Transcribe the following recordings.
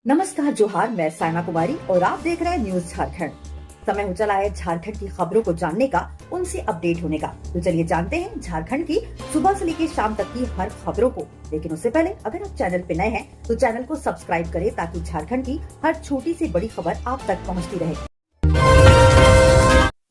नमस्कार जोहार, मैं साइमा कुमारी और आप देख रहे हैं न्यूज झारखंड। समय हो चला है झारखंड की खबरों को जानने का, उनसे अपडेट होने का। तो चलिए जानते हैं झारखंड की सुबह से लेकर शाम तक की हर खबरों को। लेकिन उससे पहले अगर आप चैनल पे नए हैं तो चैनल को सब्सक्राइब करें ताकि झारखंड की हर छोटी से बड़ी खबर आप तक पहुंचती रहे।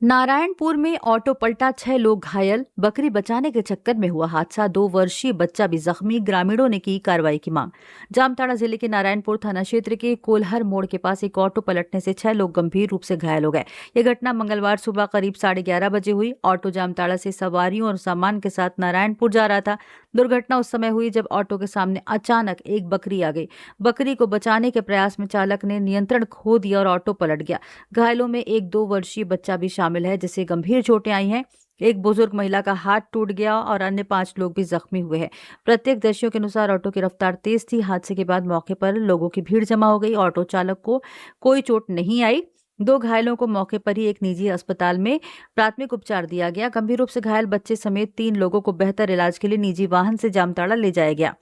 नारायणपुर में ऑटो पलटा, 6 लोग घायल। बकरी बचाने के चक्कर में हुआ हादसा, 2 वर्षीय बच्चा भी जख्मी। ग्रामीणों ने की कार्रवाई की मांग। जामताड़ा जिले के नारायणपुर थाना क्षेत्र के कोल्हर मोड़ के पास एक ऑटो पलटने से 6 लोग गंभीर रूप से घायल हो गए। यह घटना मंगलवार सुबह करीब 11:30 बजे हुई। ऑटो जामताड़ा से सवारियों और सामान के साथ नारायणपुर जा रहा था। दुर्घटना उस समय हुई जब ऑटो के सामने अचानक एक बकरी आ गई। बकरी को बचाने के प्रयास में चालक ने नियंत्रण खो दिया और ऑटो पलट गया। घायलों में एक 2 वर्षीय बच्चा भी शामिल है जिसे गंभीर चोटें आई हैं। एक बुजुर्ग महिला का हाथ टूट गया और अन्य 5 लोग भी जख्मी हुए हैं। प्रत्यक्षदर्शियों के अनुसार ऑटो की रफ्तार तेज थी। हादसे के बाद मौके पर लोगों की भीड़ जमा हो गई। ऑटो चालक को कोई चोट नहीं आई। 2 घायलों को मौके पर ही एक निजी अस्पताल में प्राथमिक उपचार दिया गया। गंभीर रूप से घायल बच्चे समेत 3 लोगों को बेहतर इलाज के लिए निजी वाहन से जामताड़ा ले जाया गया।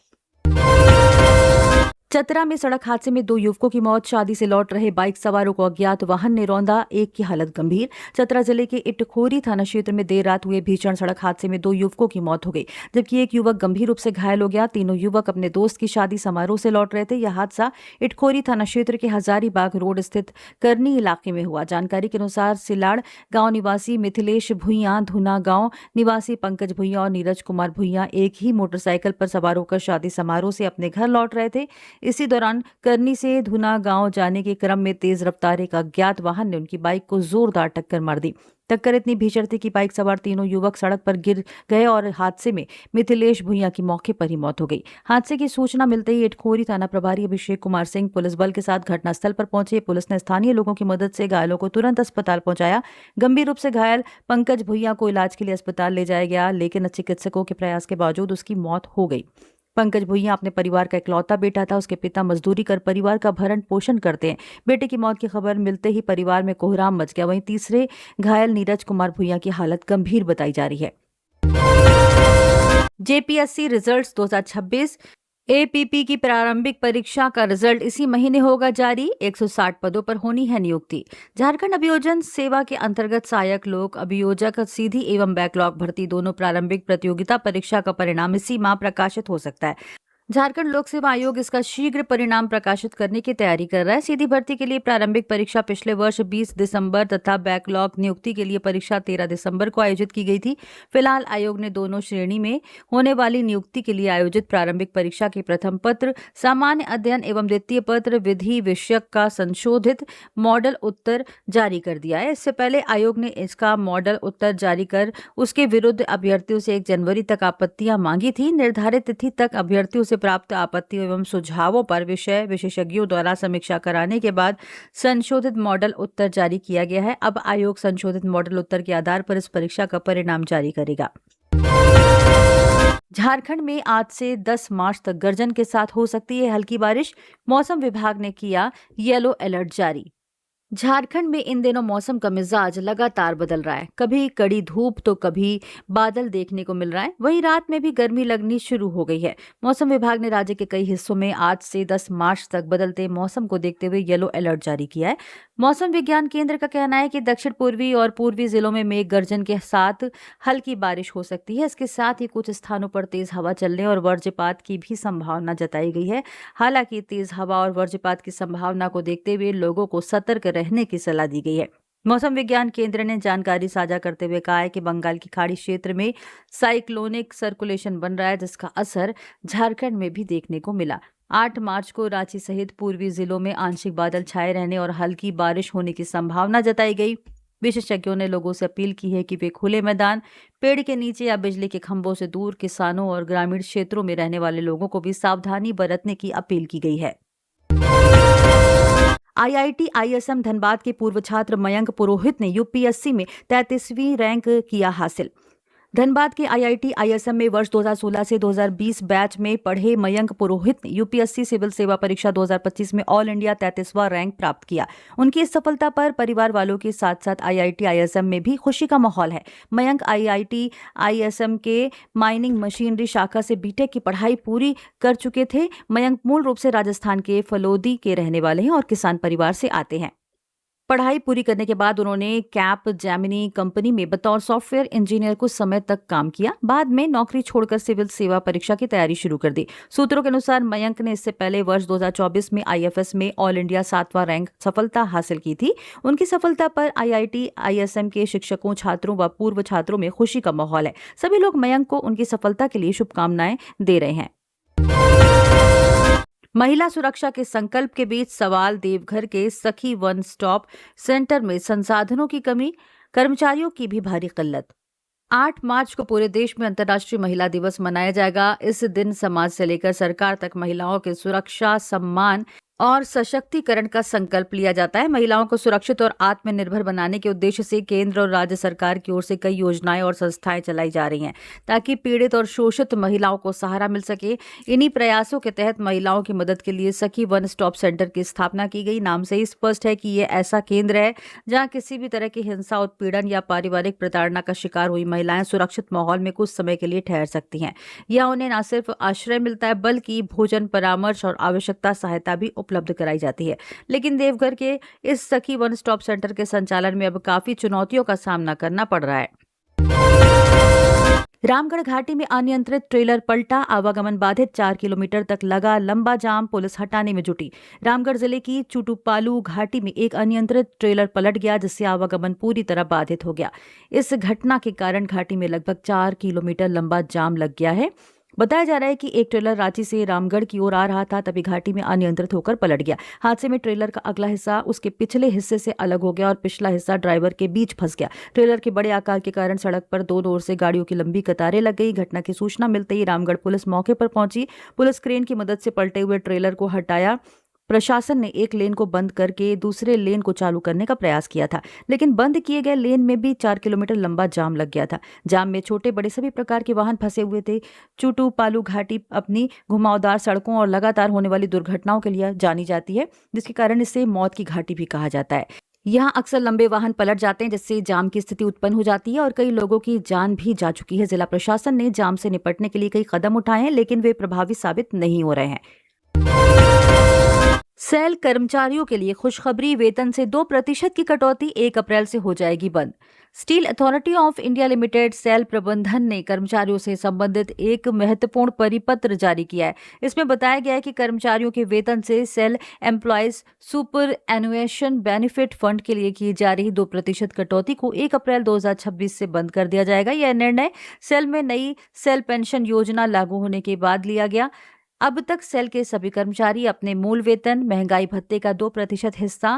चतरा में सड़क हादसे में 2 युवकों की मौत। शादी से लौट रहे बाइक सवारों को अज्ञात वाहन ने रौंदा, एक की हालत गंभीर। चतरा जिले के इटखोरी थाना क्षेत्र में देर रात हुए भीषण सड़क हादसे में 2 युवकों की मौत हो गई, जबकि एक युवक गंभीर रूप से घायल हो गया। तीनों युवक अपने दोस्त की शादी समारोह से लौट रहे थे। यह हादसा इटखोरी थाना क्षेत्र के हजारीबाग रोड स्थित करनी इलाके में हुआ। जानकारी के अनुसार सिलाड़ गांव निवासी मिथिलेश भुइयां, धुना गांव निवासी पंकज भुइयां और नीरज कुमार भुइयां एक ही मोटरसाइकिल पर सवार होकर शादी समारोह से अपने घर लौट रहे थे। इसी दौरान करनी से धुना गांव जाने के क्रम में तेज रफ्तार एक अज्ञात वाहन ने उनकी बाइक को जोरदार टक्कर मार दी। टक्कर इतनी भीषण थी कि बाइक सवार तीनों युवक सड़क पर गिर गए और हादसे में मिथिलेश भुइयां की मौके पर ही मौत हो गई। हादसे की सूचना मिलते ही इटखोरी थाना प्रभारी अभिषेक कुमार सिंह पुलिस बल के साथ घटनास्थल पर पहुंचे। पुलिस ने स्थानीय लोगों की मदद से घायलों को तुरंत अस्पताल पहुंचाया। गंभीर रूप से घायल पंकज भुइयां को इलाज के लिए अस्पताल ले जाया गया, लेकिन चिकित्सकों के प्रयास के बावजूद उसकी मौत हो गई। पंकज भुइयां अपने परिवार का इकलौता बेटा था। उसके पिता मजदूरी कर परिवार का भरण पोषण करते हैं। बेटे की मौत की खबर मिलते ही परिवार में कोहराम मच गया। वहीं तीसरे घायल नीरज कुमार भुइयां की हालत गंभीर बताई जा रही है। जेपीएससी रिजल्ट्स 2026 एपीपी की प्रारंभिक परीक्षा का रिजल्ट इसी महीने होगा जारी। 160 पदों पर होनी है नियुक्ति। झारखंड अभियोजन सेवा के अंतर्गत सहायक लोक अभियोजक सीधी एवं बैकलॉग भर्ती दोनों प्रारंभिक प्रतियोगिता परीक्षा का परिणाम इसी माह प्रकाशित हो सकता है। झारखंड लोक सेवा आयोग इसका शीघ्र परिणाम प्रकाशित करने की तैयारी कर रहा है। सीधी भर्ती के लिए प्रारंभिक परीक्षा पिछले वर्ष 20 दिसंबर तथा बैकलॉग नियुक्ति के लिए परीक्षा 13 दिसंबर को आयोजित की गई थी। फिलहाल आयोग ने दोनों श्रेणी में होने वाली नियुक्ति के लिए आयोजित प्रारंभिक परीक्षा के प्रथम पत्र, सामान्य अध्ययन एवं द्वितीय पत्र, विधि विषयक का संशोधित मॉडल उत्तर जारी कर दिया है। इससे पहले आयोग ने इसका मॉडल उत्तर जारी कर उसके विरुद्ध अभ्यर्थियों से 1 जनवरी तक आपत्तियां मांगी थी। निर्धारित तिथि तक अभ्यर्थियों से प्राप्त आपत्तियों एवं सुझावों पर विषय विशेषज्ञों द्वारा समीक्षा कराने के बाद संशोधित मॉडल उत्तर जारी किया गया है। अब आयोग संशोधित मॉडल उत्तर के आधार पर इस परीक्षा का परिणाम जारी करेगा। झारखंड में आज से 10 मार्च तक गर्जन के साथ हो सकती है हल्की बारिश। मौसम विभाग ने किया येलो अलर्ट जारी। झारखंड में इन दिनों मौसम का मिजाज लगातार बदल रहा है। कभी कड़ी धूप तो कभी बादल देखने को मिल रहा है। वहीं रात में भी गर्मी लगनी शुरू हो गई है। मौसम विभाग ने राज्य के कई हिस्सों में आज से 10 मार्च तक बदलते मौसम को देखते हुए येलो अलर्ट जारी किया है। मौसम विज्ञान केंद्र का कहना है कि दक्षिण पूर्वी और पूर्वी जिलों में मेघ गर्जन के साथ हल्की बारिश हो सकती है। इसके साथ ही कुछ स्थानों पर तेज हवा चलने और वज्रपात की भी संभावना जताई गई है। हालांकि तेज हवा और वज्रपात की संभावना को देखते हुए लोगों को सतर्क रहने की सलाह दी गई है। मौसम विज्ञान केंद्र ने जानकारी साझा करते हुए कहा है कि बंगाल की खाड़ी क्षेत्र में साइक्लोनिक सर्कुलेशन बन रहा है, जिसका असर झारखंड में भी देखने को मिला। 8 मार्च को रांची सहित पूर्वी जिलों में आंशिक बादल छाए रहने और हल्की बारिश होने की संभावना जताई गई। विशेषज्ञों ने लोगों से अपील की है कि वे खुले मैदान, पेड़ के नीचे या बिजली के खंभों से दूर, किसानों और ग्रामीण क्षेत्रों में रहने वाले लोगों को भी सावधानी बरतने की अपील की गई है। आईआईटी आईएसएम धनबाद के पूर्व छात्र मयंक पुरोहित ने यूपीएससी में 33वीं रैंक किया हासिल। धनबाद के आईआईटी आईएसएम में वर्ष 2016 से 2020 बैच में पढ़े मयंक पुरोहित ने यूपीएससी सिविल सेवा परीक्षा 2025 में ऑल इंडिया 33वां रैंक प्राप्त किया। उनकी इस सफलता पर परिवार वालों के साथ साथ आईआईटी आईएसएम में भी खुशी का माहौल है। मयंक आईआईटी आईएसएम के माइनिंग मशीनरी शाखा से बीटेक की पढ़ाई पूरी कर चुके थे। मयंक मूल रूप से राजस्थान के फलोदी के रहने वाले हैं और किसान परिवार से आते हैं। पढ़ाई पूरी करने के बाद उन्होंने कैप जेमिनी कंपनी में बतौर सॉफ्टवेयर इंजीनियर कुछ समय तक काम किया। बाद में नौकरी छोड़कर सिविल सेवा परीक्षा की तैयारी शुरू कर दी। सूत्रों के अनुसार मयंक ने इससे पहले वर्ष 2024 में आईएफएस में ऑल इंडिया 7वां रैंक सफलता हासिल की थी। उनकी सफलता पर आईआईटी आईएसएम के शिक्षकों, छात्रों व पूर्व छात्रों में खुशी का माहौल है। सभी लोग मयंक को उनकी सफलता के लिए शुभकामनाएं दे रहे हैं। महिला सुरक्षा के संकल्प के बीच सवाल देवघर के सखी वन स्टॉप सेंटर में संसाधनों की कमी, कर्मचारियों की भी भारी किल्लत। 8 मार्च को पूरे देश में अंतर्राष्ट्रीय महिला दिवस मनाया जाएगा। इस दिन समाज से लेकर सरकार तक महिलाओं की सुरक्षा, सम्मान और सशक्तिकरण का संकल्प लिया जाता है। महिलाओं को सुरक्षित और आत्मनिर्भर बनाने के उद्देश्य से केंद्र और राज्य सरकार की ओर से कई योजनाएं और संस्थाएं चलाई जा रही हैं ताकि पीड़ित और शोषित महिलाओं को सहारा मिल सके। इन्हीं प्रयासों के तहत महिलाओं की मदद के लिए सखी वन स्टॉप सेंटर की स्थापना की गई। नाम से ही स्पष्ट है कि ये ऐसा केंद्र है जहां किसी भी तरह की हिंसा, उत्पीड़न या पारिवारिक प्रताड़ना का शिकार हुई महिलाएं सुरक्षित माहौल में कुछ समय के लिए ठहर सकती हैं। यह उन्हें न सिर्फ आश्रय मिलता है बल्कि भोजन, परामर्श और आवश्यकता सहायता भी उपलब्ध कराई जाती है। लेकिन देवघर के इस सखी वन स्टॉप सेंटर के संचालन में अब काफी चुनौतियों का सामना करना पड़ रहा है। रामगढ़ घाटी में अनियंत्रित ट्रेलर पलटा, आवागमन बाधित, 4 किलोमीटर तक लगा लंबा जाम, पुलिस हटाने में जुटी। रामगढ़ जिले की चुटुपालू घाटी में एक अनियंत्रित ट्रेलर पलट गया जिससे आवागमन पूरी तरह बाधित हो गया। इस घटना के कारण घाटी में लगभग 4 किलोमीटर लंबा जाम लग गया है। बताया जा रहा है कि एक ट्रेलर रांची से रामगढ़ की ओर आ रहा था, तभी घाटी में अनियंत्रित होकर पलट गया। हादसे में ट्रेलर का अगला हिस्सा उसके पिछले हिस्से से अलग हो गया और पिछला हिस्सा ड्राइवर के बीच फंस गया। ट्रेलर के बड़े आकार के कारण सड़क पर दोनों ओर से गाड़ियों की लंबी कतारें लग गई। घटना की सूचना मिलते ही रामगढ़ पुलिस मौके पर पहुंची। पुलिस क्रेन की मदद से पलटे हुए ट्रेलर को हटाया। प्रशासन ने एक लेन को बंद करके दूसरे लेन को चालू करने का प्रयास किया था, लेकिन बंद किए गए लेन में भी 4 किलोमीटर लंबा जाम लग गया था। जाम में छोटे बड़े सभी प्रकार के वाहन फंसे हुए थे। चुटुपालू घाटी अपनी घुमावदार सड़कों और लगातार होने वाली दुर्घटनाओं के लिए जानी जाती है, जिसके कारण इसे मौत की घाटी भी कहा जाता है। यहाँ अक्सर लंबे वाहन पलट जाते हैं जिससे जाम की स्थिति उत्पन्न हो जाती है और कई लोगों की जान भी जा चुकी है। जिला प्रशासन ने जाम से निपटने के लिए कई कदम उठाए हैं, लेकिन वे प्रभावी साबित नहीं हो रहे हैं। सेल कर्मचारियों के लिए खुशखबरी, वेतन से 2% की कटौती 1 अप्रैल से हो जाएगी बंद। Steel authority of India limited SAIL प्रबंधन ने कर्मचारियों से संबंधित एक महत्वपूर्ण परिपत्र जारी किया है। इसमें बताया गया है कि कर्मचारियों के वेतन से सेल employees superannuation benefit fund के लिए की जा रही 2% कटौती को 1 अप्रैल 2026 से बंद कर दिया जाएगा। यह निर्णय सेल में नई सेल पेंशन योजना लागू होने के बाद लिया गया। अब तक सेल के सभी कर्मचारी अपने मूल वेतन, महंगाई भत्ते का 2% हिस्सा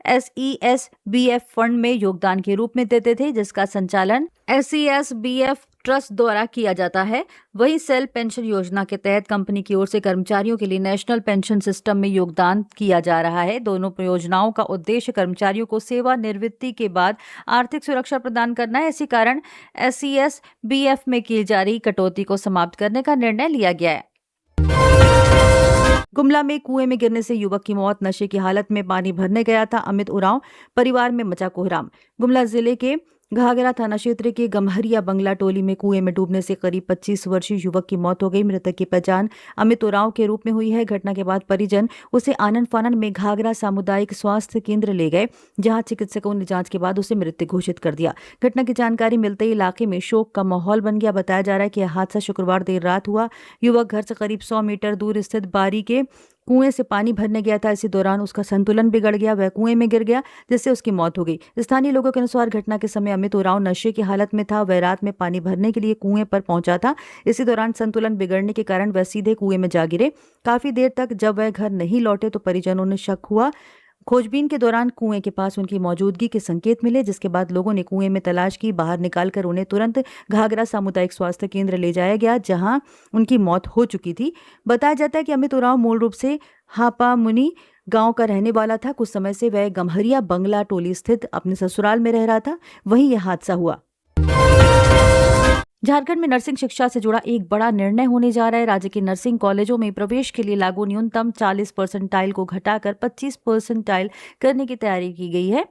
SESBF फंड में योगदान के रूप में देते थे, जिसका संचालन SESBF ट्रस्ट द्वारा किया जाता है। वहीं सेल पेंशन योजना के तहत कंपनी की ओर से कर्मचारियों के लिए नेशनल पेंशन सिस्टम में योगदान किया जा रहा है। दोनों योजनाओं का उद्देश्य कर्मचारियों को सेवानिवृत्ति के बाद आर्थिक सुरक्षा प्रदान करना है। इसी कारण SESBF में की जा रही कटौती को समाप्त करने का निर्णय लिया गया है। गुमला में कुएं में गिरने से युवक की मौत, नशे की हालत में पानी भरने गया था अमित उरांव, परिवार में मचा कोहराम। गुमला जिले के घाघरा थाना क्षेत्र के गम्हरिया बंगला टोली में कुएं में डूबने से करीब 25 वर्षीय युवक की मौत हो गई। मृतक की पहचान अमित उरांव के रूप में हुई है। घटना के बाद परिजन उसे आनंद फानन में घाघरा सामुदायिक स्वास्थ्य केंद्र ले गए, जहां चिकित्सकों ने जांच के बाद उसे मृत घोषित कर दिया। घटना की जानकारी मिलते ही इलाके में शोक का माहौल बन गया। बताया जा रहा है कि यह हादसा शुक्रवार देर रात हुआ। युवक घर से करीब 100 मीटर दूर स्थित बारी के कुएं से पानी भरने गया था। इसी दौरान उसका संतुलन बिगड़ गया, वह कुएं में गिर गया जिससे उसकी मौत हो गई। स्थानीय लोगों के अनुसार घटना के समय अमित उरांव नशे की हालत में था। वह रात में पानी भरने के लिए कुएं पर पहुंचा था। इसी दौरान संतुलन बिगड़ने के कारण वह सीधे कुएं में जा गिरे। काफी देर तक जब वह घर नहीं लौटे तो परिजनों ने शक हुआ। खोजबीन के दौरान कुएं के पास उनकी मौजूदगी के संकेत मिले, जिसके बाद लोगों ने कुएं में तलाश की। बाहर निकालकर उन्हें तुरंत घाघरा सामुदायिक स्वास्थ्य केंद्र ले जाया गया, जहां उनकी मौत हो चुकी थी। बताया जाता है कि अमित उरांव मूल रूप से हापा मुनि गांव का रहने वाला था। कुछ समय से वह गम्हरिया बंगला टोली स्थित अपने ससुराल में रह रहा था। वहीं यह हादसा हुआ। झारखंड में नर्सिंग शिक्षा से जुड़ा एक बड़ा निर्णय होने जा रहा है। राज्य के नर्सिंग कॉलेजों में प्रवेश के लिए लागू न्यूनतम 40 परसेंटाइल को घटाकर 25 परसेंटाइल करने की तैयारी की गई है।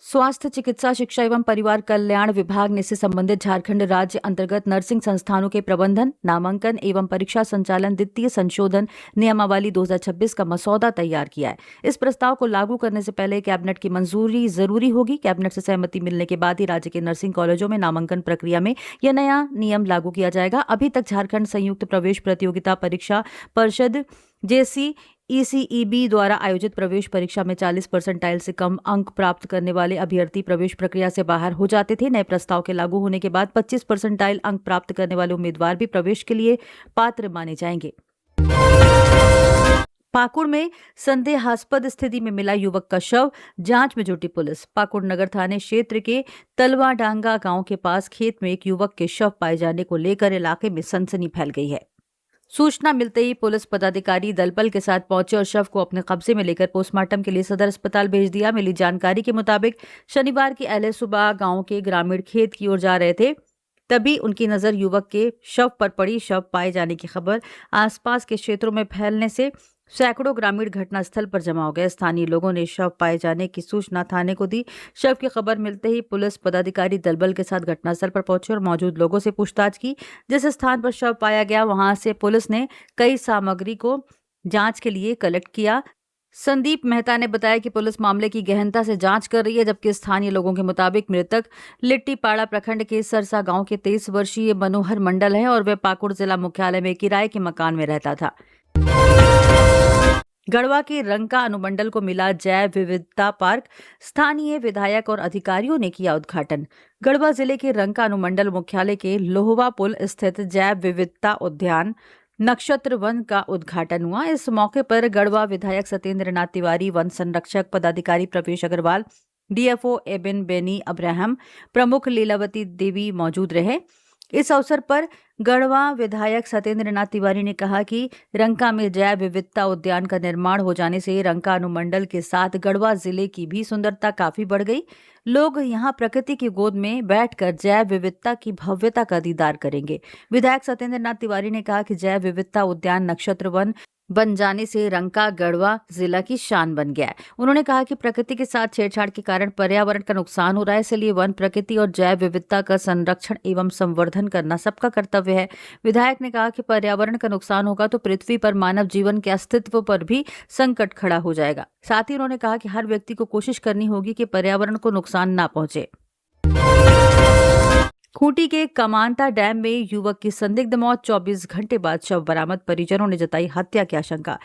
स्वास्थ्य चिकित्सा शिक्षा एवं परिवार कल्याण विभाग ने इससे संबंधित झारखंड राज्य अंतर्गत नर्सिंग संस्थानों के प्रबंधन, नामांकन एवं परीक्षा संचालन द्वितीय संशोधन नियमावली 2026 का मसौदा तैयार किया है। इस प्रस्ताव को लागू करने से पहले कैबिनेट की मंजूरी जरूरी होगी। कैबिनेट से सहमति मिलने के बाद ही राज्य के नर्सिंग कॉलेजों में नामांकन प्रक्रिया में यह नया नियम लागू किया जाएगा। अभी तक झारखंड संयुक्त प्रवेश प्रतियोगिता परीक्षा परिषद JCECEB द्वारा आयोजित प्रवेश परीक्षा में 40 परसेंटाइल से कम अंक प्राप्त करने वाले अभ्यर्थी प्रवेश प्रक्रिया से बाहर हो जाते थे। नए प्रस्ताव के लागू होने के बाद 25 परसेंटाइल अंक प्राप्त करने वाले उम्मीदवार भी प्रवेश के लिए पात्र माने जाएंगे। पाकुड़ में संदेहास्पद स्थिति में मिला युवक का शव, जांच में जुटी पुलिस। पाकुड़ नगर थाने क्षेत्र के तलवाडांगा गांव के पास खेत में एक युवक के शव पाए जाने को लेकर इलाके में सनसनी फैल गई है। सूचना मिलते ही पुलिस पदाधिकारी दलबल के साथ पहुंचे और शव को अपने कब्जे में लेकर पोस्टमार्टम के लिए सदर अस्पताल भेज दिया। मिली जानकारी के मुताबिक शनिवार की अहले सुबह गांव के ग्रामीण खेत की ओर जा रहे थे, तभी उनकी नजर युवक के शव पर पड़ी। शव पाए जाने की खबर आसपास के क्षेत्रों में फैलने से सैकड़ों ग्रामीण घटनास्थल पर जमा हो गए। स्थानीय लोगों ने शव पाए जाने की सूचना थाने को दी। शव की खबर मिलते ही पुलिस पदाधिकारी दलबल के साथ घटनास्थल पर पहुंचे और मौजूद लोगों से पूछताछ की। जिस स्थान पर शव पाया गया वहां से पुलिस ने कई सामग्री को जांच के लिए कलेक्ट किया। संदीप मेहता ने बताया कि पुलिस मामले की गहनता से जांच कर रही है, जबकि स्थानीय लोगों के मुताबिक मृतक लिट्टीपाड़ा प्रखंड के सरसा गांव के 23 वर्षीय मनोहर मंडल है और वे पाकुड़ जिला मुख्यालय में किराए के मकान में रहता था। गढ़वा के रंका अनुमंडल को मिला जैव विविधता पार्क, स्थानीय विधायक और अधिकारियों ने किया उद्घाटन। गढ़वा जिले के रंका अनुमंडल मुख्यालय के लोहवा पुल स्थित जैव विविधता उद्यान नक्षत्र वन का उद्घाटन हुआ। इस मौके पर गढ़वा विधायक सत्येंद्र नाथ तिवारी, वन संरक्षक पदाधिकारी प्रवेश अग्रवाल, DFO एबिन बेनी अब्राहम, प्रमुख लीलावती देवी मौजूद रहे। इस अवसर पर गढ़वा विधायक सत्येंद्र नाथ तिवारी ने कहा कि रंका में जैव विविधता उद्यान का निर्माण हो जाने से रंका अनुमंडल के साथ गढ़वा जिले की भी सुंदरता काफी बढ़ गई। लोग यहां प्रकृति की गोद में बैठकर जैव विविधता की भव्यता का दीदार करेंगे। विधायक सत्येंद्र नाथ तिवारी ने कहा कि जैव विविधता उद्यान नक्षत्र वन बन जाने से रंका गढ़वा जिला की शान बन गया है। उन्होंने कहा कि प्रकृति के साथ छेड़छाड़ के कारण पर्यावरण का नुकसान हो रहा है, इसलिए वन, प्रकृति और जैव विविधता का संरक्षण एवं संवर्धन करना सबका कर्तव्य है। विधायक ने कहा कि पर्यावरण का नुकसान होगा तो पृथ्वी पर मानव जीवन के अस्तित्व पर भी संकट खड़ा हो जाएगा। साथ ही उन्होंने कहा कि हर व्यक्ति को कोशिश करनी होगी कि पर्यावरण को नुकसान ना पहुंचे। खूंटी के कमांता डैम में युवक की संदिग्ध मौत, 24 घंटे बाद शव बरामद, परिजनों ने जताई हत्या की आशंका।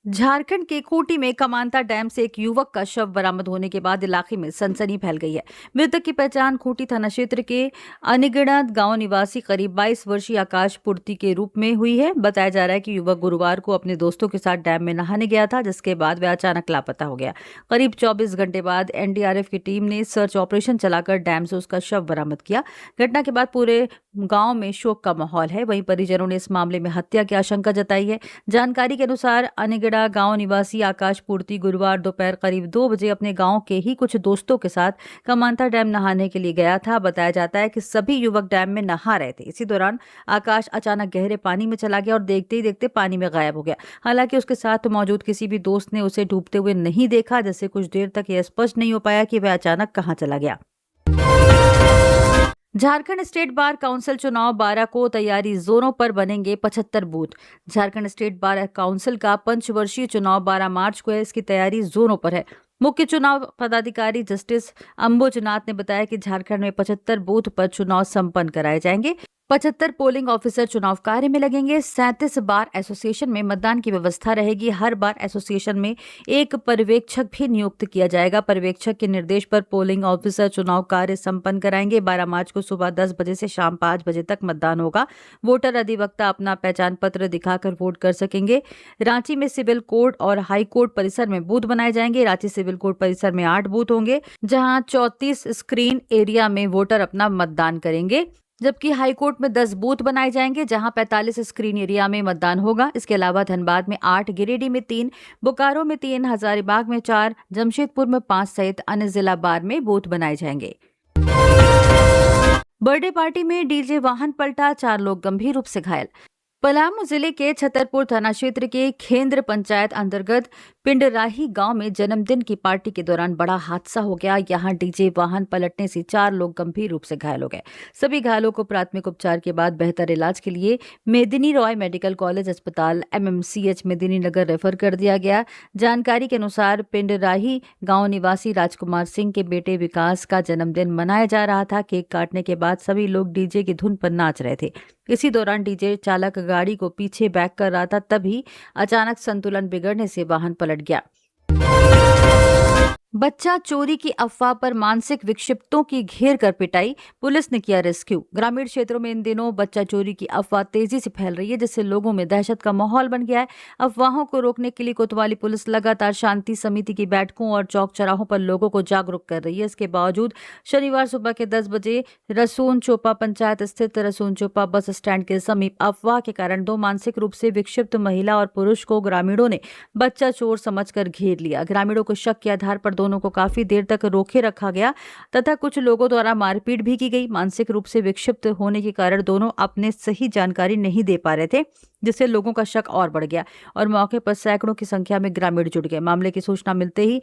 झारखंड के खूंटी में कमांता डैम से एक युवक का शव बरामद होने के बाद इलाके में सनसनी फैल गई है। मृतक की पहचान खूंटी थाना क्षेत्र के अनिगणत गांव निवासी करीब 22 वर्षीय आकाश पूर्ति के रूप में हुई है। बताया जा रहा है कि युवक गुरुवार को अपने दोस्तों के साथ डैम में नहाने गया था, जिसके बाद वह अचानक लापता हो गया। करीब 24 घंटे बाद NDRF की टीम ने सर्च ऑपरेशन चलाकर डैम से उसका शव बरामद किया। घटना के बाद पूरे गांव में शोक का माहौल है। वहीं परिजनों ने इस मामले में हत्या की आशंका जताई है। जानकारी के अनुसार अनिगड़ा गांव निवासी आकाश पूर्ति गुरुवार दोपहर करीब 2 बजे अपने गांव के ही कुछ दोस्तों के साथ कमांता डैम नहाने के लिए गया था। बताया जाता है कि सभी युवक डैम में नहा रहे थे। इसी दौरान आकाश अचानक गहरे पानी में चला गया और देखते ही देखते पानी में गायब हो गया। हालांकि उसके साथ मौजूद किसी भी दोस्त ने उसे डूबते हुए नहीं देखा, जिससे कुछ देर तक यह स्पष्ट नहीं हो पाया कि वह अचानक कहां चला गया। झारखंड स्टेट बार काउंसिल चुनाव 12 को तैयारी जोरों पर, बनेंगे 75 booth. Jharkhand state bar council का पंचवर्षीय चुनाव 12 मार्च को है। इसकी तैयारी जोरों पर है। मुख्य चुनाव पदाधिकारी जस्टिस अंबुजनाथ ने बताया कि झारखंड में 75 बूथ पर चुनाव संपन्न कराए जाएंगे। 75 पोलिंग ऑफिसर चुनाव कार्य में लगेंगे। 37 बार एसोसिएशन में मतदान की व्यवस्था रहेगी। हर बार एसोसिएशन में एक पर्यवेक्षक भी नियुक्त किया जाएगा। पर्यवेक्षक के निर्देश पर पोलिंग ऑफिसर चुनाव कार्य संपन्न कराएंगे। 12 मार्च को सुबह 10 बजे से शाम 5 बजे तक मतदान होगा। वोटर अधिवक्ता अपना पहचान पत्र दिखाकर वोट कर सकेंगे। रांची में सिविल कोर्ट और हाई कोर्ट परिसर में बूथ बनाए जाएंगे। रांची सिविल कोर्ट परिसर में 8 बूथ होंगे, जहां 34 स्क्रीन एरिया में वोटर अपना मतदान करेंगे, जबकि हाईकोर्ट में 10 बूथ बनाए जाएंगे, जहां 45 स्क्रीन एरिया में मतदान होगा। इसके अलावा धनबाद में 8, गिरिडीह में 3, बोकारो में 3, हजारीबाग में 4, जमशेदपुर में 5 सहित अन्य जिला बार में बूथ बनाए जाएंगे। बर्थडे पार्टी में डीजे वाहन पलटा, 4 लोग गंभीर रूप से घायल। पलामू जिले के छतरपुर थाना क्षेत्र के खेंद्र पंचायत अंतर्गत पिंडराही गांव में जन्मदिन की पार्टी के दौरान बड़ा हादसा हो गया। यहां डीजे वाहन पलटने से 4 लोग गंभीर रूप से घायल हो गए। सभी घायलों को प्राथमिक उपचार के बाद बेहतर इलाज के लिए मेदिनी रॉय मेडिकल कॉलेज अस्पताल MMCH मेदिनी नगर रेफर कर दिया गया। जानकारी के अनुसार पिंडराही गांव निवासी राजकुमार सिंह के बेटे विकास का जन्मदिन मनाया जा रहा था। केक काटने के बाद सभी लोग डीजे की धुन पर नाच रहे थे। इसी दौरान डीजे चालक गाड़ी को पीछे बैक कर रहा था, तभी अचानक संतुलन बिगड़ने से वाहन पलट गया। बच्चा चोरी की अफवाह पर मानसिक विक्षिप्तों की घेर कर पिटाई, पुलिस ने किया रेस्क्यू। ग्रामीण क्षेत्रों में इन दिनों बच्चा चोरी की अफवाह तेजी से फैल रही है, जिससे लोगों में दहशत का माहौल बन गया है। अफवाहों को रोकने के लिए कोतवाली पुलिस लगातार शांति समिति की बैठकों और चौक चौराहों पर लोगों को जागरूक कर रही है। इसके बावजूद शनिवार सुबह के 10 बजे रसून चोपा पंचायत स्थित रसून चोपा बस स्टैंड के समीप अफवाह के कारण 2 मानसिक रूप से विक्षिप्त महिला और पुरुष को ग्रामीणों ने बच्चा चोर समझकर घेर लिया। ग्रामीणों को शक के आधार पर दोनों को काफी देर तक रोके रखा गया तथा कुछ लोगों द्वारा मारपीट भी की गई। मानसिक रूप से विक्षिप्त होने के कारण दोनों अपने सही जानकारी नहीं दे पा रहे थे, जिससे लोगों का शक और बढ़ गया और मौके पर सैकड़ों की संख्या में ग्रामीण जुट गए। मामले की सूचना मिलते ही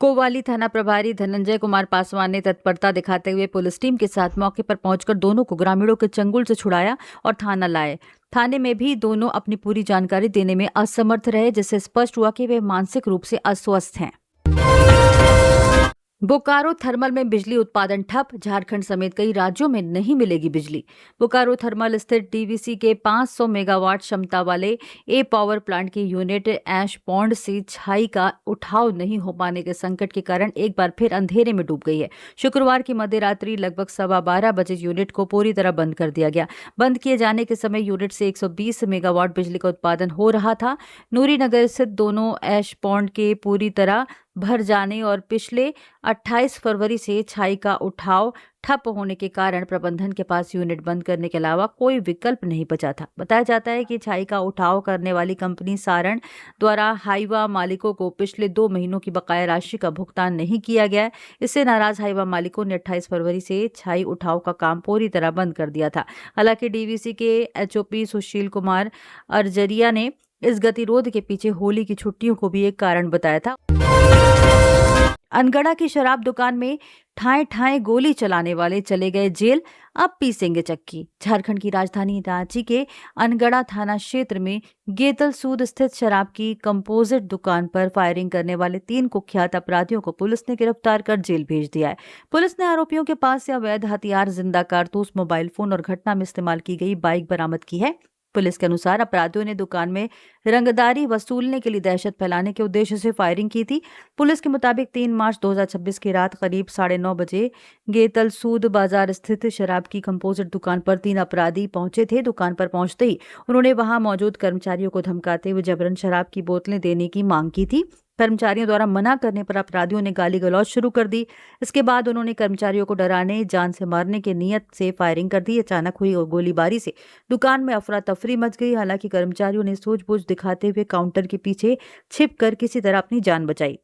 कोवाली थाना प्रभारी धनंजय कुमार पासवान ने तत्परता दिखाते हुए पुलिस टीम के साथ मौके पर पहुंचकर दोनों को ग्रामीणों के चंगुल से छुड़ाया और थाना लाए। थाने में भी दोनों अपनी पूरी जानकारी देने में असमर्थ रहे, जिससे स्पष्ट हुआ कि वे मानसिक रूप से अस्वस्थ हैं। बोकारो थर्मल में बिजली उत्पादन ठप, झारखंड समेत कई राज्यों में नहीं मिलेगी बिजली। बोकारो थर्मल स्थित डीवीसी के 500 मेगावाट क्षमता वाले ए पावर प्लांट की यूनिट ऐश पौंड से छाई का उठाव नहीं हो पाने के संकट के कारण एक बार फिर अंधेरे में डूब गई है। शुक्रवार की मध्य रात्रि लगभग 12:15 बजे यूनिट को पूरी तरह बंद कर दिया गया। बंद किए जाने के समय यूनिट से 120 मेगावाट बिजली का उत्पादन हो रहा था। नूरी नगर स्थित दोनों ऐश पौंड के पूरी तरह भर जाने और पिछले 28 फरवरी से छाई का उठाव ठप होने के कारण प्रबंधन के पास यूनिट बंद करने के अलावा कोई विकल्प नहीं बचा था। बताया जाता है कि छाई का उठाव करने वाली कंपनी सारण द्वारा हाईवा मालिकों को पिछले 2 महीनों की बकाया राशि का भुगतान नहीं किया गया है। इससे नाराज हाईवा मालिकों ने 28 फरवरी से छाई उठाव का काम पूरी तरह बंद कर दिया था। हालांकि डीवीसी के HOP सुशील कुमार अर्जरिया ने इस गतिरोध के पीछे होली की छुट्टियों को भी एक कारण बताया था। अनगढ़ा की शराब दुकान में ठाए ठाए गोली चलाने वाले चले गए जेल, अब पीसेंगे चक्की। झारखंड की राजधानी रांची के अनगढ़ा थाना क्षेत्र में गेतल सूद स्थित शराब की कंपोजिट दुकान पर फायरिंग करने वाले 3 कुख्यात अपराधियों को पुलिस ने गिरफ्तार कर जेल भेज दिया है। पुलिस ने आरोपियों के पास से अवैध हथियार, जिंदा कारतूस, मोबाइल फोन और घटना में इस्तेमाल की गई बाइक बरामद की है। पुलिस के अनुसार अपराधियों ने दुकान में रंगदारी वसूलने के लिए दहशत फैलाने के उद्देश्य से फायरिंग की थी। पुलिस के मुताबिक 3 मार्च 2026 की रात करीब 9:30 बजे गेतल सूद बाजार स्थित शराब की कंपोजिट दुकान पर 3 अपराधी पहुंचे थे। दुकान पर पहुंचते ही उन्होंने वहां मौजूद कर्मचारियों को धमकाते हुए जबरन शराब की बोतलें देने की मांग की थी। कर्मचारियों द्वारा मना करने पर अपराधियों ने गाली गलौज शुरू कर दी। इसके बाद उन्होंने कर्मचारियों को डराने, जान से मारने की नीयत से फायरिंग कर दी। अचानक हुई गोलीबारी से दुकान में अफरा तफरी मच गई। हालांकि कर्मचारियों ने सूझबूझ दिखाते हुए काउंटर के पीछे छिपकर किसी तरह अपनी जान बचाई।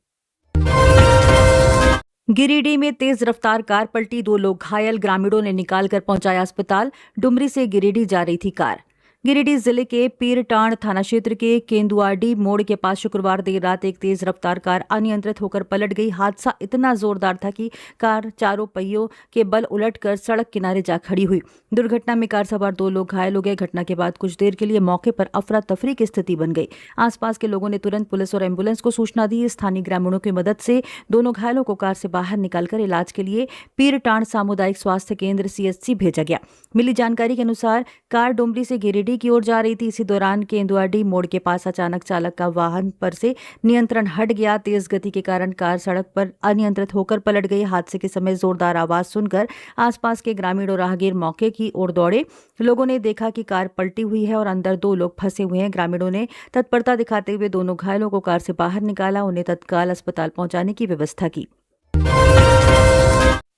गिरिडीह में तेज रफ्तार कार पलटी, 2 लोग घायल, ग्रामीणों ने निकालकर पहुंचाया अस्पताल। डुमरी से गिरिडीह जा रही थी कार। गिरिडीह जिले के पीरटांड थाना क्षेत्र के केंदुआडी मोड़ के पास शुक्रवार देर रात एक तेज रफ्तार कार अनियंत्रित होकर पलट गई। हादसा इतना जोरदार था कि कार चारों पहियों के बल उलटकर सड़क किनारे जा खड़ी हुई। दुर्घटना में कार सवार 2 लोग घायल हो गए। घटना के बाद कुछ देर के लिए मौके पर अफरा तफरी की स्थिति बन गई। आसपास के लोगों ने तुरंत पुलिस और एम्बुलेंस को सूचना दी। स्थानीय ग्रामीणों की मदद से दोनों घायलों को कार से बाहर निकालकर इलाज के लिए पीरटांड सामुदायिक स्वास्थ्य केंद्र CHC भेजा गया। मिली जानकारी के अनुसार कार डुमरी से गिरिडीह की ओर जा रही थी। इसी दौरान केंदुआडी मोड़ के पास अचानक चालक का वाहन पर से नियंत्रण हट गया। तेज गति के कारण कार सड़क पर अनियंत्रित होकर पलट गई। हादसे के समय जोरदार आवाज सुनकर आसपास के ग्रामीण और राहगीर मौके की ओर दौड़े। लोगों ने देखा कि कार पलटी हुई है और अंदर 2 लोग फंसे हुए हैं। ग्रामीणों ने तत्परता दिखाते हुए दोनों घायलों को कार से बाहर निकाला, उन्हें तत्काल अस्पताल पहुंचाने की व्यवस्था की।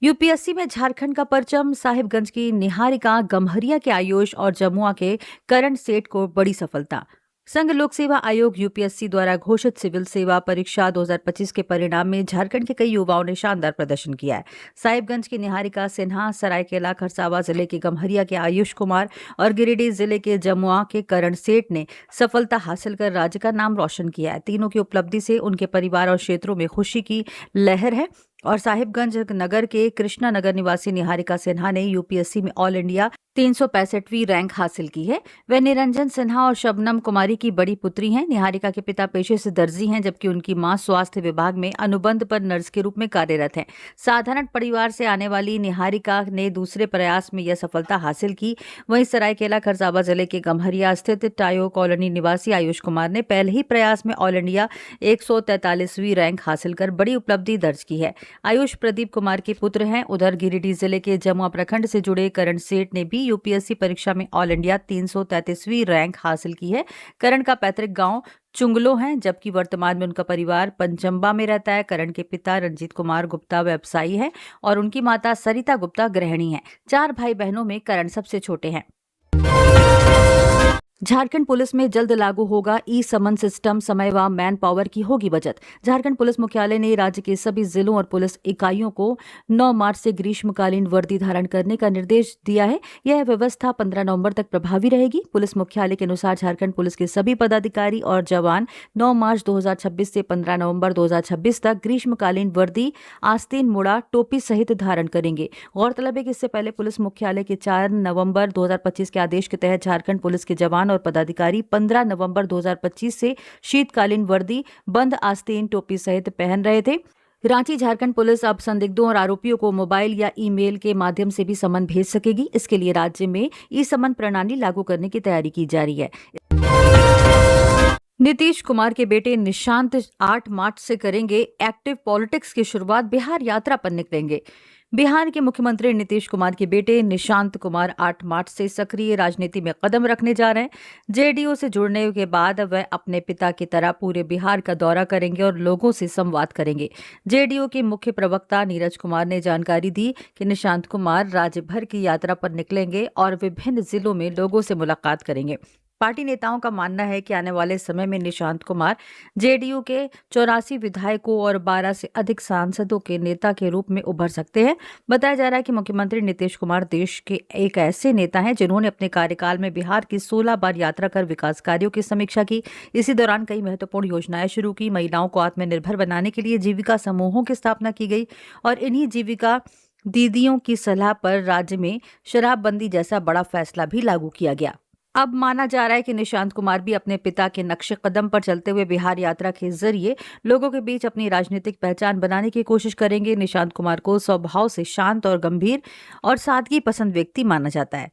यूपीएससी में झारखंड का परचम, साहिबगंज की निहारिका गम्हरिया के आयुष और जमुआ के करण सेठ को बड़ी सफलता। संघ लोक सेवा आयोग यूपीएससी द्वारा घोषित सिविल सेवा परीक्षा 2025 के परिणाम में झारखंड के कई युवाओं ने शानदार प्रदर्शन किया है। साहिबगंज की निहारिका सिन्हा, सरायकेला खरसावां जिले के गम्हरिया के आयुष कुमार और गिरिडीह जिले के जमुआ के करण सेठ ने सफलता हासिल कर राज्य का नाम रोशन किया है। तीनों की उपलब्धि से उनके परिवार और क्षेत्रों में खुशी की लहर है। और साहिबगंज नगर के कृष्णा नगर निवासी निहारिका सिन्हा ने यूपीएससी में ऑल इंडिया 365वीं रैंक हासिल की है। वे निरंजन सिन्हा और शबनम कुमारी की बड़ी पुत्री हैं। निहारिका के पिता पेशे से दर्जी हैं, जबकि उनकी मां स्वास्थ्य विभाग में अनुबंध पर नर्स के रूप में कार्यरत हैं। साधारण परिवार से आने वाली निहारिका ने दूसरे प्रयास में यह सफलता हासिल की। वहीं सरायकेला खरसावां जिले के गम्हरिया स्थित टायो कॉलोनी निवासी आयुष कुमार ने पहले ही प्रयास में ऑल इंडिया 143वीं रैंक हासिल कर बड़ी उपलब्धि दर्ज की है। आयुष प्रदीप कुमार के पुत्र हैं। उधर गिरिडीह जिले के जमुआ प्रखंड से जुड़े करण सेठ ने भी यूपीएससी परीक्षा में ऑल इंडिया 333वीं रैंक हासिल की है। करण का पैतृक गांव चुंगलो है, जबकि वर्तमान में उनका परिवार पंचम्बा में रहता है। करण के पिता रंजीत कुमार गुप्ता व्यवसायी हैं और उनकी माता सरिता गुप्ता गृहिणी हैं। 4 भाई बहनों में करण सबसे छोटे हैं। झारखंड पुलिस में जल्द लागू होगा ई समन सिस्टम, समय व मैन पावर की होगी बचत। झारखंड पुलिस मुख्यालय ने राज्य के सभी जिलों और पुलिस इकाइयों को 9 मार्च से ग्रीष्मकालीन वर्दी धारण करने का निर्देश दिया है। यह व्यवस्था 15 नवंबर तक प्रभावी रहेगी। पुलिस मुख्यालय के अनुसार झारखंड पुलिस के सभी पदाधिकारी और जवान 9 मार्च 2026 से 15 नवंबर 2026 तक ग्रीष्मकालीन वर्दी, आस्तीन, मुड़ा, टोपी सहित धारण करेंगे। गौरतलब है कि इससे पहले पुलिस मुख्यालय के 4 नवंबर 2025 के आदेश के तहत झारखंड पुलिस के जवान और पदाधिकारी 15 नवंबर 2025 से शीतकालीन वर्दी, बंद आस्तीन, टोपी सहित पहन रहे थे। रांची झारखंड पुलिस अब संदिग्धों और आरोपियों को मोबाइल या ईमेल के माध्यम से भी समन भेज सकेगी। इसके लिए राज्य में ई समन प्रणाली लागू करने की तैयारी की जा रही है। नीतीश कुमार के बेटे निशांत 8 मार्च से करेंगे एक्टिव पॉलिटिक्स की शुरुआत, बिहार यात्रा पर निकलेंगे। बिहार के मुख्यमंत्री नीतीश कुमार के बेटे निशांत कुमार 8 मार्च से सक्रिय राजनीति में कदम रखने जा रहे हैं। जेडीयू से जुड़ने के बाद वह अपने पिता की तरह पूरे बिहार का दौरा करेंगे और लोगों से संवाद करेंगे। जेडीयू के मुख्य प्रवक्ता नीरज कुमार ने जानकारी दी कि निशांत कुमार राज्य भर की यात्रा पर निकलेंगे और विभिन्न जिलों में लोगों से मुलाकात करेंगे। पार्टी नेताओं का मानना है कि आने वाले समय में निशांत कुमार जेडीयू के 84 विधायकों और 12 से अधिक सांसदों के नेता के रूप में उभर सकते हैं। बताया जा रहा है कि मुख्यमंत्री नीतीश कुमार देश के एक ऐसे नेता हैं जिन्होंने अपने कार्यकाल में बिहार की 16 बार यात्रा कर विकास कार्यों की समीक्षा की। इसी दौरान कई महत्वपूर्ण योजनाएं शुरू की। महिलाओं को आत्मनिर्भर बनाने के लिए जीविका समूहों की स्थापना की गई और इन्हीं जीविका दीदियों की सलाह पर राज्य में शराबबंदी जैसा बड़ा फैसला भी लागू किया गया। अब माना जा रहा है कि निशांत कुमार भी अपने पिता के नक्शे कदम पर चलते हुए बिहार यात्रा के जरिए लोगों के बीच अपनी राजनीतिक पहचान बनाने की कोशिश करेंगे। निशांत कुमार को स्वभाव से शांत और गंभीर और सादगी पसंद व्यक्ति माना जाता है।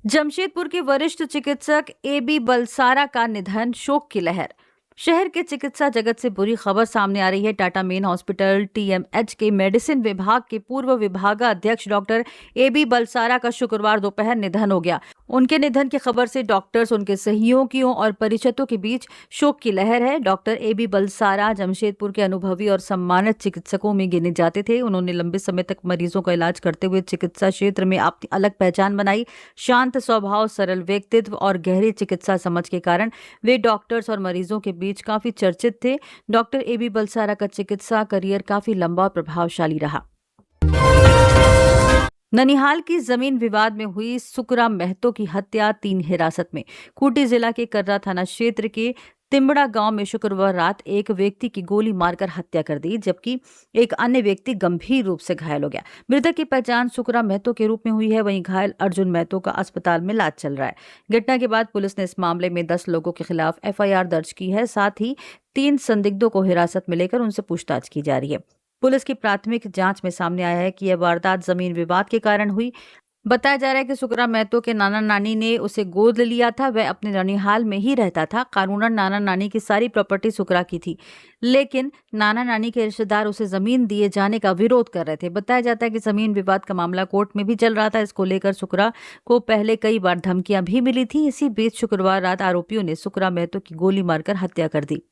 जमशेदपुर के वरिष्ठ चिकित्सक AB बलसारा का निधन, शोक की लहर। शहर के चिकित्सा जगत से बुरी खबर सामने आ रही है। टाटा मेन हॉस्पिटल TMH के मेडिसिन विभाग के पूर्व विभागाध्यक्ष डॉक्टर AB बलसारा का शुक्रवार दोपहर निधन हो गया। उनके निधन की खबर से डॉक्टर्स, उनके सहयोगियों और परिचितों के बीच शोक की लहर है। डॉक्टर AB बलसारा जमशेदपुर के अनुभवी और सम्मानित चिकित्सकों में गिने जाते थे। उन्होंने लंबे समय तक मरीजों का इलाज करते हुए चिकित्सा क्षेत्र में अपनी अलग पहचान बनाई। शांत स्वभाव, सरल व्यक्तित्व और गहरी चिकित्सा समझ के कारण वे डॉक्टर्स और मरीजों के बीच काफी चर्चित थे। डॉक्टर AB बलसारा का चिकित्सा करियर काफी लंबा और प्रभावशाली रहा। ननिहाल की जमीन विवाद में हुई सुकरा महतो की हत्या, 3 हिरासत में। खूंटी जिला के कर्रा थाना क्षेत्र के तिम्बड़ा गांव में शुक्रवार रात एक व्यक्ति की गोली मारकर हत्या कर दी, जबकि एक अन्य व्यक्ति गंभीर रूप से घायल हो गया। मृतक की पहचान सुकरा महतो के रूप में हुई है। वहीं घायल अर्जुन महतो का अस्पताल में इलाज चल रहा है। घटना के बाद पुलिस ने इस मामले में 10 लोगों के खिलाफ FIR दर्ज की है। साथ ही 3 संदिग्धों को हिरासत में लेकर उनसे पूछताछ की जा रही है। पुलिस की प्राथमिक जांच में सामने आया है कि यह वारदात जमीन विवाद के कारण हुई। बताया जा रहा है कि सुकरा महतो के नाना नानी ने उसे गोद लिया था। वह अपने ननिहाल में ही रहता था। कानूनन नाना नानी की सारी प्रॉपर्टी सुकरा की थी, लेकिन नाना नानी के रिश्तेदार उसे जमीन दिए जाने का विरोध कर रहे थे। बताया जाता है कि जमीन विवाद का मामला कोर्ट में भी चल रहा था। इसको लेकर सुकरा को पहले कई बार धमकियां भी मिली थी। इसी बीच शुक्रवार रात आरोपियों ने सुकरा महतो की गोली मारकर हत्या कर दी।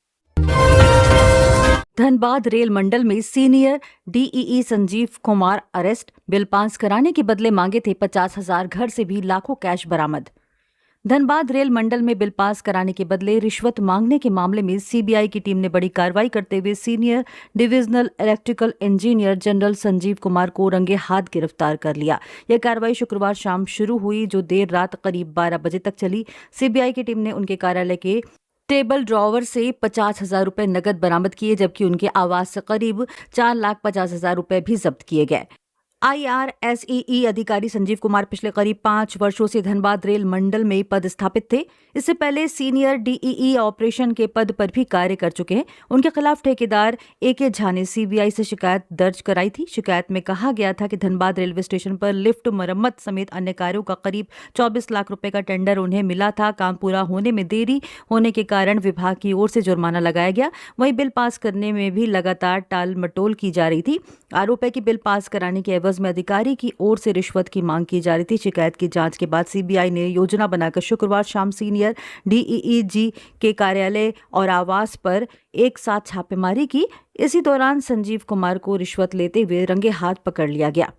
धनबाद रेल मंडल में senior DEE Sanjeev Kumar arrest, bill pass कराने के बदले मांगे थे 50,000, घर से भी लाखों कैश बरामद। धनबाद रेल मंडल में बिल पास कराने के बदले रिश्वत मांगने के मामले में सीबीआई की टीम ने बड़ी कार्रवाई करते हुए senior divisional electrical engineer general Sanjeev Kumar को रंगे हाथ गिरफ्तार कर लिया। यह कार्रवाई शुक्रवार शाम शुरू हुई, जो देर रात करीब 12 बजे तक चली। सीबीआई की टीम ने उनके कार्यालय के टेबल ड्रॉवर से 50,000 रुपए नकद बरामद किए, जबकि उनके आवास से करीब 4,50,000 रुपए भी जब्त किए गए। IRSEE अधिकारी संजीव कुमार पिछले करीब 5 वर्षों से धनबाद रेल मंडल में पदस्थापित थे। इससे पहले सीनियर DEE ऑपरेशन के पद पर भी कार्य कर चुके हैं। उनके खिलाफ ठेकेदार AK झा ने सीबीआई से शिकायत दर्ज कराई थी। शिकायत में कहा गया था कि धनबाद रेलवे स्टेशन पर लिफ्ट मरम्मत समेत अन्य कार्यों का करीब 24 लाख रुपए का टेंडर उन्हें मिला था। काम पूरा होने में देरी होने के कारण विभाग की ओर से जुर्माना लगाया गया। वहीं बिल पास करने में भी लगातार टाल मटोल की जा रही थी। आरोप है कि बिल पास कराने के में अधिकारी की ओर से रिश्वत की मांग की जा रही थी। शिकायत की जांच के बाद सीबीआई ने योजना बनाकर शुक्रवार शाम सीनियर DEEG के कार्यालय और आवास पर एक साथ छापेमारी की। इसी दौरान संजीव कुमार को रिश्वत लेते हुए रंगे हाथ पकड़ लिया गया।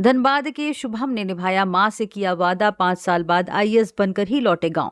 धनबाद के शुभम ने निभाया मां से किया वादा, 5 साल बाद IAS बनकर ही लौटे गांव।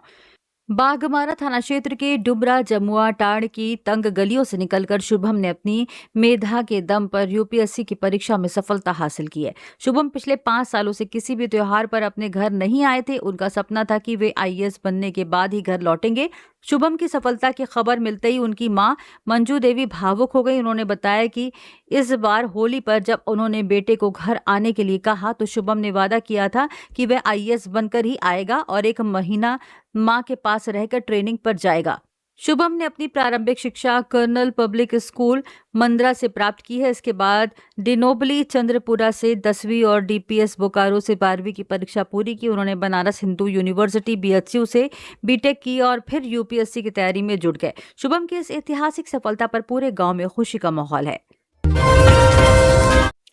बाघमारा थाना क्षेत्र के डुबरा जमुआ टाड़ की तंग गलियों से निकलकर शुभम ने अपनी मेधा के दम पर UPSC की परीक्षा में सफलता हासिल की है। शुभम पिछले 5 सालों से किसी भी त्योहार पर अपने घर नहीं आए थे। उनका सपना था कि वे IAS बनने के बाद ही घर लौटेंगे। शुभम की सफलता की खबर मिलते ही उनकी मां मंजू देवी भावुक हो गई। उन्होंने बताया कि इस बार होली पर जब उन्होंने बेटे को घर आने के लिए कहा तो शुभम ने वादा किया था कि वह IAS बनकर ही आएगा और 1 महीना मां के पास रहकर ट्रेनिंग पर जाएगा। शुभम ने अपनी प्रारंभिक शिक्षा कर्नल पब्लिक स्कूल मंद्रा से प्राप्त की है। इसके बाद डिनोबली चंद्रपुरा से 10वीं और DPS बोकारो से 12वीं की परीक्षा पूरी की। उन्होंने बनारस हिंदू यूनिवर्सिटी BHU से B.Tech की और फिर UPSC की तैयारी में जुट गए। शुभम की इस ऐतिहासिक सफलता पर पूरे गांव में खुशी का माहौल है।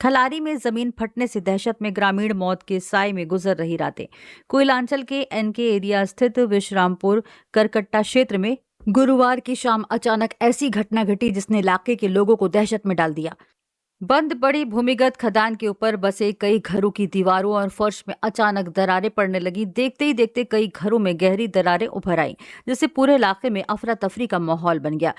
खलारी में जमीन फटने से दहशत में ग्रामीण मौत के साए में गुजर रही रातें। कोयलांचल के NK एरिया स्थित विश्रामपुर करकट्टा क्षेत्र में गुरुवार की शाम अचानक ऐसी घटना घटी जिसने इलाके के लोगों को दहशत में डाल दिया। बंद पड़ी भूमिगत खदान के ऊपर बसे कई घरों की दीवारों और फर्श में अचानक दरारें पड़ने लगी। देखते ही देखते कई घरों में गहरी दरारें उभर आईं, जिससे पूरे इलाके में अफरा तफरी का माहौल बन गया।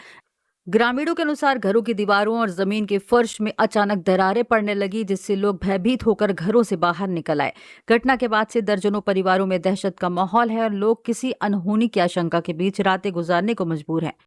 ग्रामीणों के अनुसार घरों की दीवारों और जमीन के फर्श में अचानक दरारें पड़ने लगी, जिससे लोग भयभीत होकर घरों से बाहर निकल आए। घटना के बाद से दर्जनों परिवारों में दहशत का माहौल है और लोग किसी अनहोनी की आशंका के बीच रातें गुजारने को मजबूर हैं।